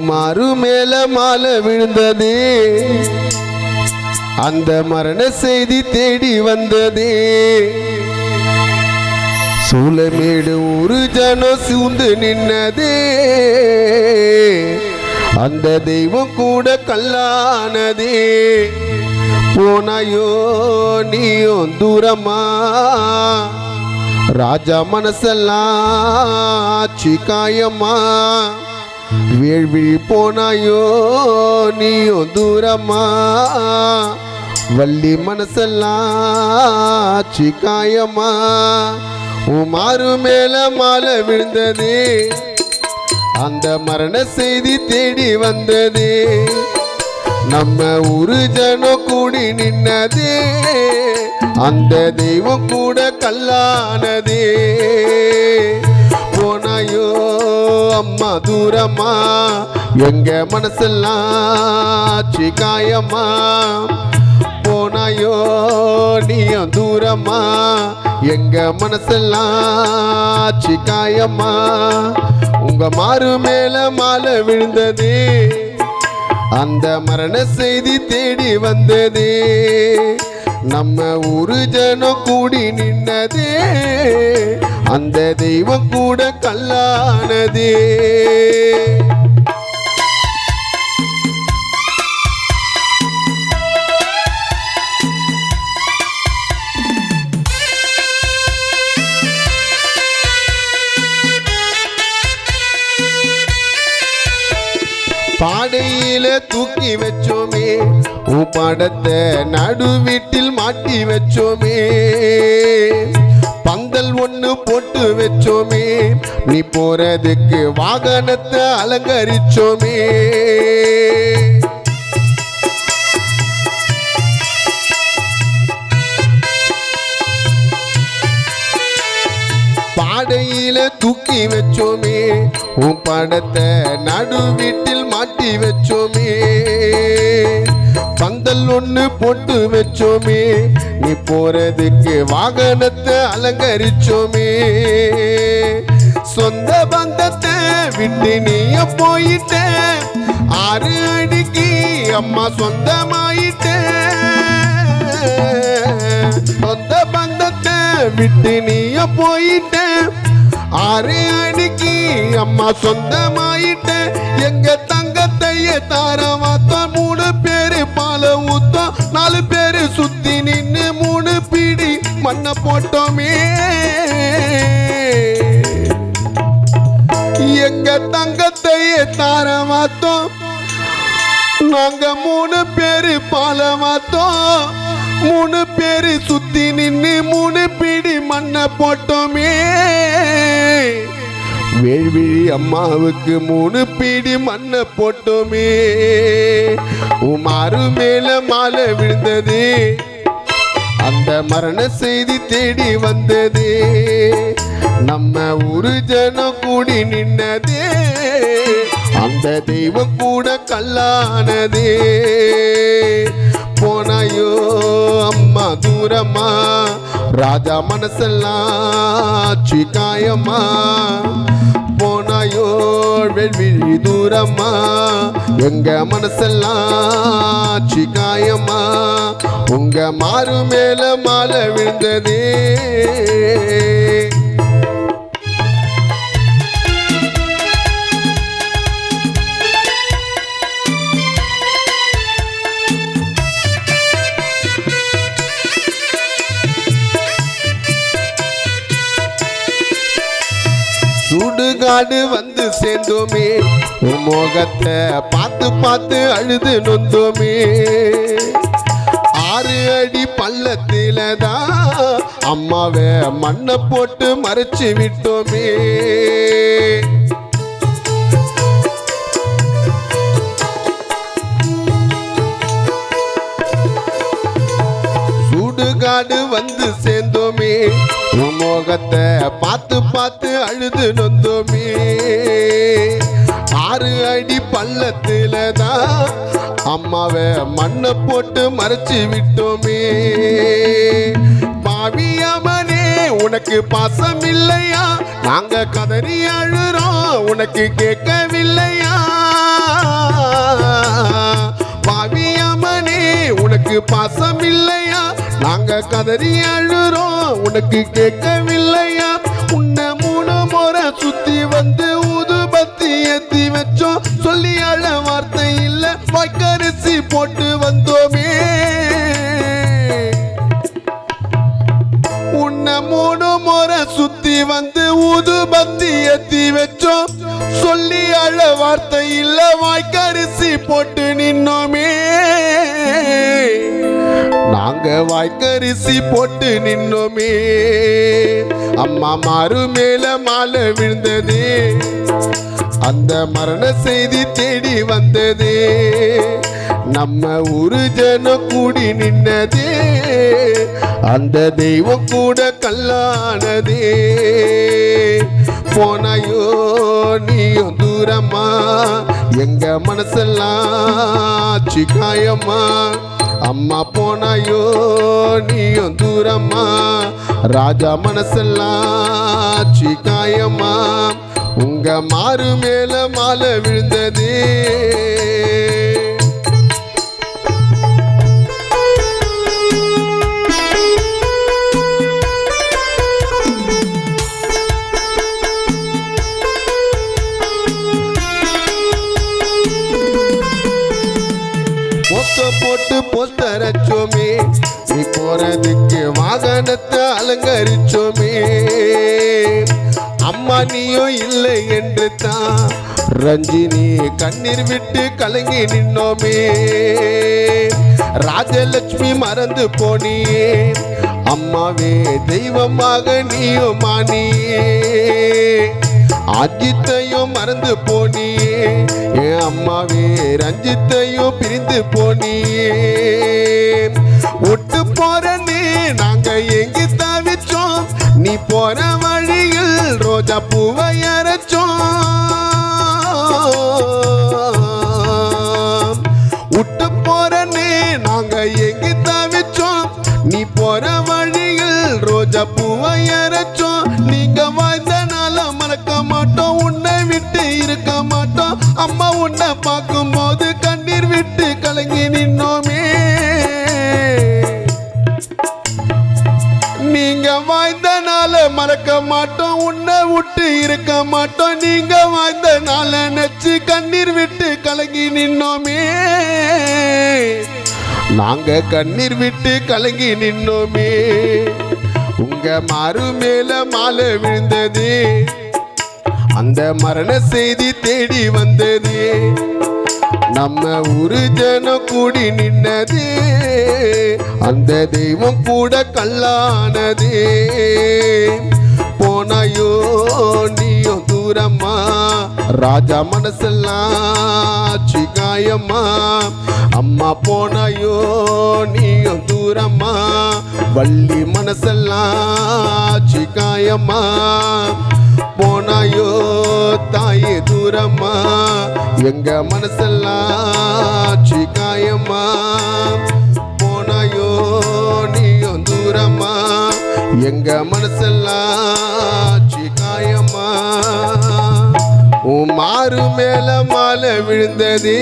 மாறு மேல மாலை விழுந்ததே, அந்த மரண செய்தி தேடி வந்ததே. சூளமேடு ஒரு ஜனம் சூழ்ந்து நின்னதே, அந்த தெய்வம் கூட கல்லானதே. போனாயோ நீயும் தூரமா, ராஜா மனசெல்லாம் சிக்காயம்மா. வேள்வி போனாயோ நீயும் தூரமா, வள்ளி மனசெல்லாம் சிக்காயம்மா. மாறு மேல மாலை விழுந்ததே, அந்த மரண செய்தி தேடி வந்ததே. நம்ம ஊரு ஜனம் கூடி நின்னதே, அந்த தெய்வம் கூட கல்லானதே. போனாயோ அம்மா தூரமா, எங்க மனசெல்லாம் சிக்காயம்மா. போனாயோ நீயும் தூரமா, எங்க மனசெல்லாம் சிக்காயம்மா. உங்க மாறு மேல மாலை விழுந்ததே, அந்த மரண செய்தி தேடி வந்ததே. நம்ம ஊரு ஜனம் கூடி நின்னதே, அந்த தெய்வம் கூட கல்லானதே. பாடையில தூக்கி வச்சோமே, உன் படத்தை நடு வீட்டில் மாட்டி வச்சோமே. பந்தல் ஒண்ணு போட்டு வச்சோமே, நீ போறதுக்கு வாகனத்தை அலங்கரிச்சோமே. பாடையில தூக்கி வச்சோமே, உன் படத்தை நடு வீட்டில் மாட்டி வச்சோமே. பந்தல் ஒண்ணு போட்டு வச்சோமே, நீ போறதுக்கு வாகனத்தை அலங்கரிச்சோமே. சொந்த பந்தத்தை விட்டு நீய போயிட்ட, 6 அடிக்கு அம்மா சொந்தமாயிட்ட. சொந்த பந்தத்தை விட்டு நீய போயிட்ட, 6 அடிக்கு அம்மா சொந்தமாயிட்ட. எங்க தங்கத்தைய தாரவாத்தம் 3 பேரு பால ஊத்தம், 4 பேரு சுத்தி நின்னு 3 பிடி மண்ண போட்டோமே. எங்க தங்கத்தைய தாரவாத்தம், நாங்க 3 பேரு பால வாத்தோம். 3 பேரு சுத்தி நின்னு 3 பிடி மண்ண போட்டோமே. வேள்விழி அம்மாவுக்கு 3 பிடி மண்ண போட்டோமே. மாறு மேல மாலை விழுந்ததே, அந்த மரண செய்தி தேடி வந்ததே. நம்ம ஊரு ஜனம் கூடி நின்னதே, அந்த தெய்வம் கூட கல்லானதே. போனாயோ அம்மா தூரமா, ராஜா மனசெல்லாம் சிக்காயம்மா. போனாயோ வெள்விழி தூரமா, எங்க மனசெல்லாம் சிக்காயம்மா. உங்க மாறு மேல மாலை விழுந்ததே. சுடுகாடு வந்து சேர்ந்தோமே, உன் முகத்தை பார்த்து பார்த்து அழுது நொந்தோமே. 6 அடி பள்ளத்தில தான் அம்மாவை மண்ணை போட்டு மறைச்சு விட்டோமே. சுடுகாடு வந்து சேர்ந்தோமே, உன் முகத்தை பார்த்து பார்த்து அழுது நொந்தோமே. 6 அடி பள்ளத்தில தான் அம்மாவை மண்ணை போட்டு மறைச்சு விட்டோமே. பாவியமனே உனக்கு பாசம் இல்லையா? நாங்க கதறி அழுறோம் உனக்கு கேட்கவில்லையா? பாவியம்மனே உனக்கு பாசம் இல்லையா? நாங்க கதறி அழுறோம் உனக்கு கேட்கவில்லையா? உன்னை 3 முறை சுத்தி வந்து ஊதுபத்தி ஏத்தி வச்சோம், சொல்லி அழ வார்த்தை இல்ல, வாய்க்கரிசி போட்டு வந்தோமே. உன்னை 3 முறை சுத்தி வந்து ஊதுபத்தி ஏத்தி வச்சோம், சொல்லி அழ வார்த்தை இல்ல, வாய்க்கரிசி போட்டு நின்னோமே. நாங்க வாய்க்கரிசி போட்டு நின்னோமே. அம்மா மாறு மேல மாலை விழுந்ததே, அந்த மரண செய்தி தேடி வந்ததே, நம்ம ஊரு ஜனம் கூடி நின்னதே, அந்த தெய்வம் கூட கல்லானதே. போனாயோ நீயும் தூரமா, எங்க மனசெல்லாம் சிக்காயம்மா. அம்மா போனாயோ நீயும் தூரமா, ராஜா மனசெல்லாம் சிக்காயம்மா. உங்க மாறு மேல மாலை விழுந்ததே. போட்டு போஸ்டர் அச்சோமே, நீ போறதுக்கு வாகனத்தை அலங்கரிச்சோமே. அம்மா நீயும் இல்லை என்று தான் ரஞ்சினி கண்ணீர் விட்டு கலங்கி நின்னோமே. ராஜலட்சுமி மறந்து போனியே, அம்மாவே தெய்வமாக நீயும் மானியே. அஜித்தையும் மறந்து போனியே, என் அம்மாவே ரஞ்சித்தையும் பிரிந்து போனியே. ஒட்டு போறனே நாங்க எங்கு தவிச்சோம், நீ போற வழியில் ரோஜா பூவை அரைச்சோம். விட்டு போறனே நாங்க எங்கு தவிச்சோம், நீ போற வழியில் ரோஜா பூவை அரைச்சோம். நீங்க வாழ்ந்தனால மறக்க மாட்டோம், உன்னை விட்டு இருக்க மாட்டோம். அம்மா உன்னை பார்க்கும் போது கண்ணீர் விட்டு கலங்கி நின்னோமே. நீங்க வாழ்ந்தனால மறக்க மாட்டோம், உன்னை விட்டு இருக்க மாட்டோம். நீங்க வாழ்ந்தனால நச்சு கண்ணீர் விட்டு கலங்கி நின்னோமே. நாங்க கண்ணீர் விட்டு கலங்கி நின்னோமே. உங்க மாறு மேல மாலை விழுந்தது, அந்த மரண செய்தி தேடி வந்தது, நம்ம ஊரு ஜனம் கூடி நின்னது, அந்த தெய்வம் கூட கல்லானது. போனாயோ நீயும் தூரமா, ராஜா மனசெல்லாம் சிக்காயம்மா. அம்மா போனாயோ நீயும் தூரமா, வள்ளி மனசெல்லாம் சிக்காயம்மா. போனாயோ தாயே தூரமா, எங்க மனசெல்லாம் சிக்காயம்மா. போனாயோ நீயும் தூரமா, எங்க மனசெல்லாம் சிக்காயம்மா. உன் மாறு மேல மாலை விழுந்ததே.